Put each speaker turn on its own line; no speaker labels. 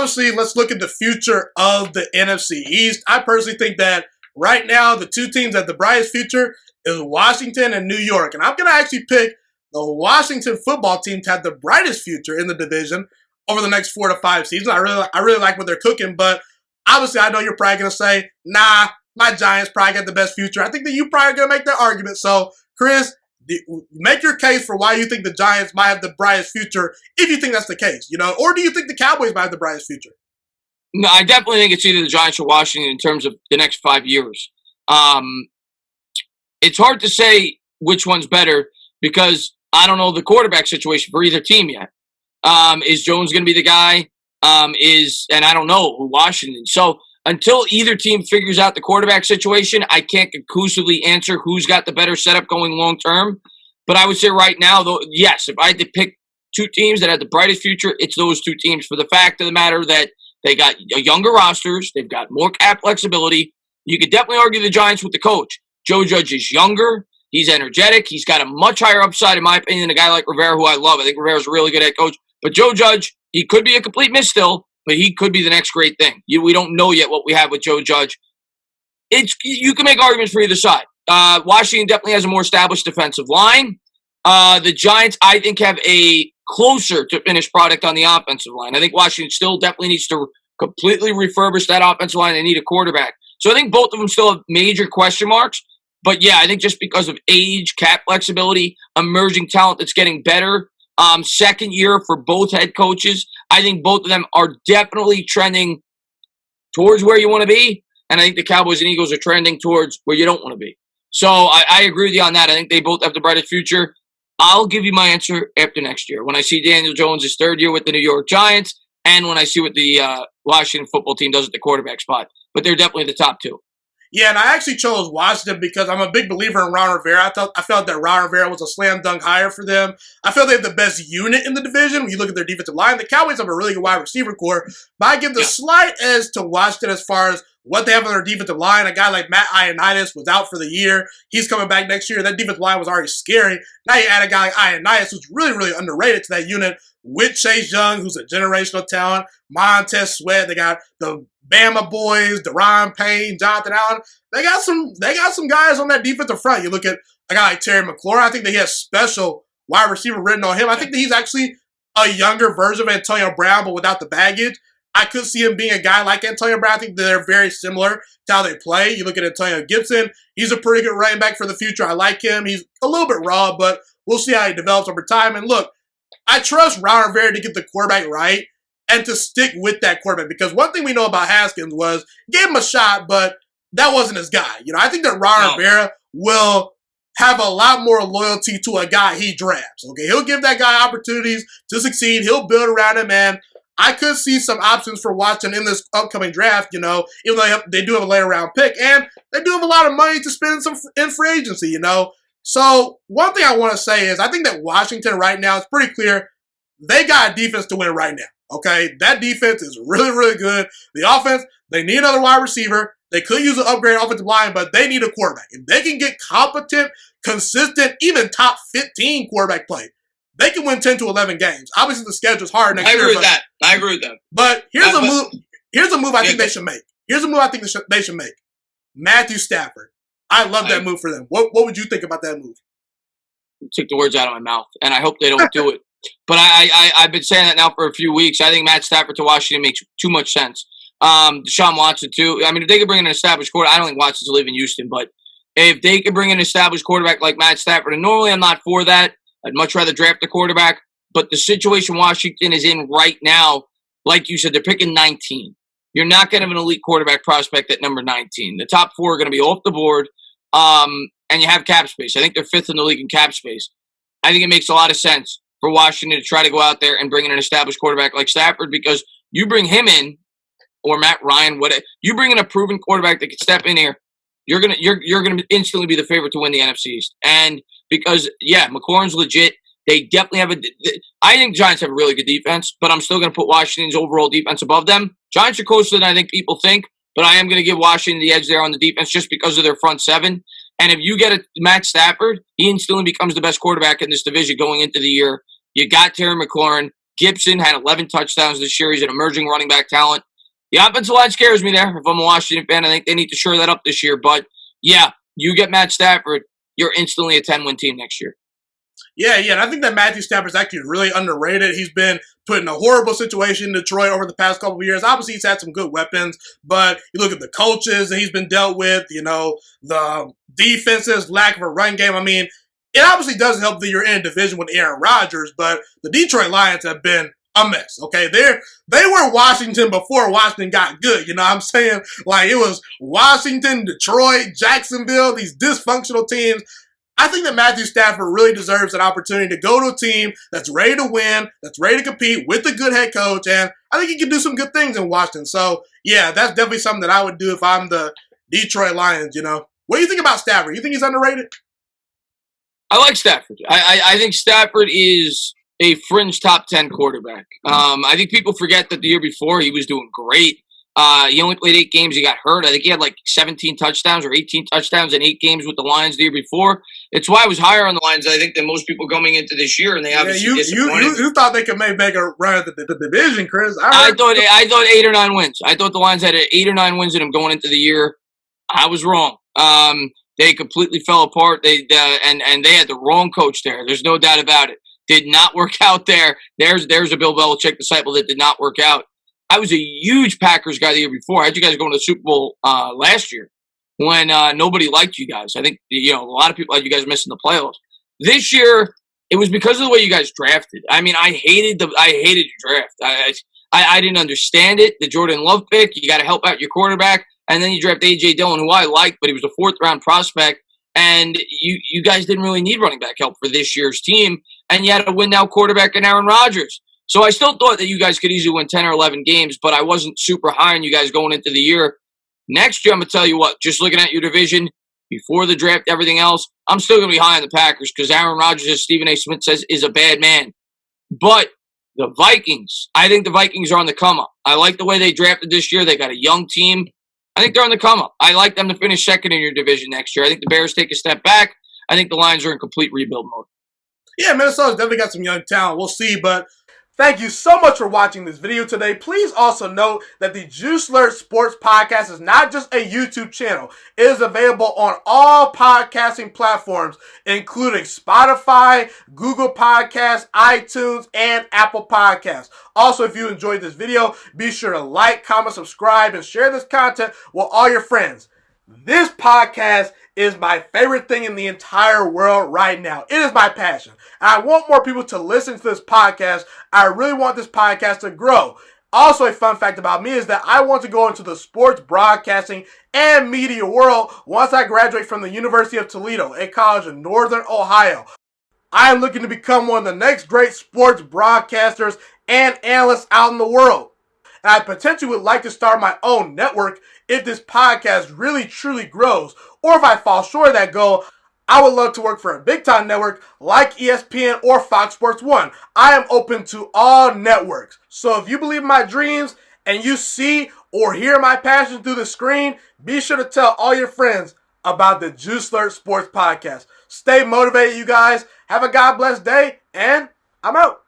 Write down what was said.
obviously, let's look at the future of the NFC East. I personally think that right now, the two teams that have the brightest future is Washington and New York. And I'm going to actually pick the Washington football team to have the brightest future in the division over the next 4 to 5 seasons. I really like what they're cooking, but obviously I know you're probably going to say, nah, my Giants probably got the best future. I think that you probably going to make that argument. So, Chris, make your case for why you think the Giants might have the brightest future, if you think that's the case, or do you think the Cowboys might have the brightest future?
No, I definitely think it's either the Giants or Washington in terms of the next 5 years. It's hard to say which one's better because I don't know the quarterback situation for either team yet. Is Jones going to be the guy? And I don't know who Washington. So until either team figures out the quarterback situation, I can't conclusively answer who's got the better setup going long term. But I would say right now, though, yes, if I had to pick two teams that have the brightest future, it's those two teams for the fact of the matter that they got younger rosters. They've got more cap flexibility. You could definitely argue the Giants with the coach. Joe Judge is younger. He's energetic. He's got a much higher upside, in my opinion, than a guy like Rivera, who I love. I think Rivera's a really good head coach. But Joe Judge, he could be a complete miss still, but he could be the next great thing. We don't know yet what we have with Joe Judge. You can make arguments for either side. Washington definitely has a more established defensive line. The Giants, I think, have a closer to finished product on the offensive line. I think Washington still definitely needs to completely refurbish that offensive line. They need a quarterback. So I think both of them still have major question marks. But yeah, I think just because of age, cap flexibility, emerging talent that's getting better, second year for both head coaches, I think both of them are definitely trending towards where you want to be. And I think the Cowboys and Eagles are trending towards where you don't want to be. So I agree with you on that. I think they both have the brightest future. I'll give you my answer after next year when I see Daniel Jones' third year with the New York Giants and when I see what the Washington football team does at the quarterback spot. But they're definitely the top two.
Yeah, and I actually chose Washington because I'm a big believer in Ron Rivera. I felt that Ron Rivera was a slam dunk hire for them. I feel they have the best unit in the division when you look at their defensive line. The Cowboys have a really good wide receiver core, but I give the slight edge to Washington as far as what they have on their defensive line. A guy like Matt Ioannidis was out for the year. He's coming back next year. That defensive line was already scary. Now you add a guy like Ioannidis, who's really, really underrated to that unit, with Chase Young, who's a generational talent, Montez Sweat. They got the Bama boys, Deron Payne, Jonathan Allen. They got some guys on that defensive front. You look at a guy like Terry McLaurin. I think that he has special wide receiver written on him. I think that he's actually a younger version of Antonio Brown, but without the baggage. I could see him being a guy like Antonio Brown. I think they're very similar to how they play. You look at Antonio Gibson. He's a pretty good running back for the future. I like him. He's a little bit raw, but we'll see how he develops over time. And look, I trust Ron Rivera to get the quarterback right and to stick with that quarterback. Because one thing we know about Haskins was gave him a shot, but that wasn't his guy. I think that Ron Rivera will have a lot more loyalty to a guy he drafts. Okay, he'll give that guy opportunities to succeed. He'll build around him, and I could see some options for Watson in this upcoming draft, even though they do have a later round pick, and they do have a lot of money to spend in free agency, So one thing I want to say is I think that Washington right now, it's pretty clear, they got a defense to win right now, okay? That defense is really, really good. The offense, they need another wide receiver. They could use an upgraded offensive line, but they need a quarterback. If they can get competent, consistent, even top 15 quarterback play, they can win 10 to 11 games. Obviously, the schedule's hard next year.
I agree with that.
But here's a move. Here's a move I think they should make. Here's a move I think they should make. Matthew Stafford. I love that move for them. What would you think about that move?
You took the words out of my mouth, and I hope they don't do it. But I've been saying that now for a few weeks. I think Matt Stafford to Washington makes too much sense. Deshaun Watson, too. I mean, if they could bring in an established quarterback, I don't think Watson's leaving Houston, but if they could bring in an established quarterback like Matt Stafford, and normally I'm not for that. I'd much rather draft the quarterback. But the situation Washington is in right now, like you said, they're picking 19. You're not going to have an elite quarterback prospect at number 19. The top four are going to be off the board, and you have cap space. I think they're fifth in the league in cap space. I think it makes a lot of sense for Washington to try to go out there and bring in an established quarterback like Stafford, because you bring him in, or Matt Ryan, whatever, you bring in a proven quarterback that can step in here, you're gonna instantly be the favorite to win the NFC East. And because McLaurin's legit. They definitely have I think Giants have a really good defense, but I'm still going to put Washington's overall defense above them. Giants are closer than I think people think, but I am going to give Washington the edge there on the defense just because of their front seven. And if you get a Matt Stafford, he instantly becomes the best quarterback in this division going into the year. You got Terry McLaurin. Gibson had 11 touchdowns this year. He's an emerging running back talent. The offensive line scares me there. If I'm a Washington fan, I think they need to shore that up this year. But, yeah, you get Matt Stafford, you're instantly a 10-win team next year.
Yeah, and I think that Matthew Stafford's actually really underrated. He's been put in a horrible situation in Detroit over the past couple of years. Obviously, he's had some good weapons, but you look at the coaches that he's been dealt with, the defense's lack of a run game. I mean, it obviously doesn't help that you're in a division with Aaron Rodgers, but the Detroit Lions have been a mess, okay? They were Washington before Washington got good, you know what I'm saying? Like, it was Washington, Detroit, Jacksonville, these dysfunctional teams. I think that Matthew Stafford really deserves an opportunity to go to a team that's ready to win, that's ready to compete with a good head coach, and I think he can do some good things in Washington. So, yeah, that's definitely something that I would do if I'm the Detroit Lions, What do you think about Stafford? You think he's underrated?
I like Stafford. I think Stafford is a fringe top 10 quarterback. I think people forget that the year before he was doing great. He only played 8 games. He got hurt. I think he had like 17 touchdowns or 18 touchdowns in 8 games with the Lions the year before. It's why I was higher on the Lions, I think, than most people coming into this year, and they obviously disappointed.
You thought they could make a run at the division, Chris.
I thought 8 or 9 wins. I thought the Lions had 8 or 9 wins in them going into the year. I was wrong. They completely fell apart. They and they had the wrong coach there. There's no doubt about it. Did not work out there. There's a Bill Belichick disciple that did not work out. I was a huge Packers guy the year before. I had you guys going to the Super Bowl last year when nobody liked you guys. I think a lot of people had you guys missing the playoffs. This year, it was because of the way you guys drafted. I mean, I hated your draft. I didn't understand it. The Jordan Love pick, you got to help out your quarterback, and then you draft A.J. Dillon, who I liked, but he was a 4th-round prospect, and you guys didn't really need running back help for this year's team, and you had a win-now quarterback in Aaron Rodgers. So I still thought that you guys could easily win 10 or 11 games, but I wasn't super high on you guys going into the year. Next year, I'm going to tell you what, just looking at your division, before the draft, everything else, I'm still going to be high on the Packers because Aaron Rodgers, as Stephen A. Smith says, is a bad man. But the Vikings, I think the Vikings are on the come-up. I like the way they drafted this year. They got a young team. I think they're on the come-up. I like them to finish second in your division next year. I think the Bears take a step back. I think the Lions are in complete rebuild mode.
Yeah, Minnesota's definitely got some young talent. We'll see, but thank you so much for watching this video today. Please also note that the Juice Alert Sports Podcast is not just a YouTube channel. It is available on all podcasting platforms, including Spotify, Google Podcasts, iTunes, and Apple Podcasts. Also, if you enjoyed this video, be sure to like, comment, subscribe, and share this content with all your friends. This podcast is my favorite thing in the entire world right now. It is my passion. And I want more people to listen to this podcast. I really want this podcast to grow. Also, a fun fact about me is that I want to go into the sports broadcasting and media world once I graduate from the University of Toledo, a college in Northern Ohio. I am looking to become one of the next great sports broadcasters and analysts out in the world. And I potentially would like to start my own network if this podcast really truly grows. Or if I fall short of that goal, I would love to work for a big-time network like ESPN or Fox Sports 1. I am open to all networks. So if you believe in my dreams and you see or hear my passion through the screen, be sure to tell all your friends about the Juice Alert Sports Podcast. Stay motivated, you guys. Have a God-blessed day, and I'm out.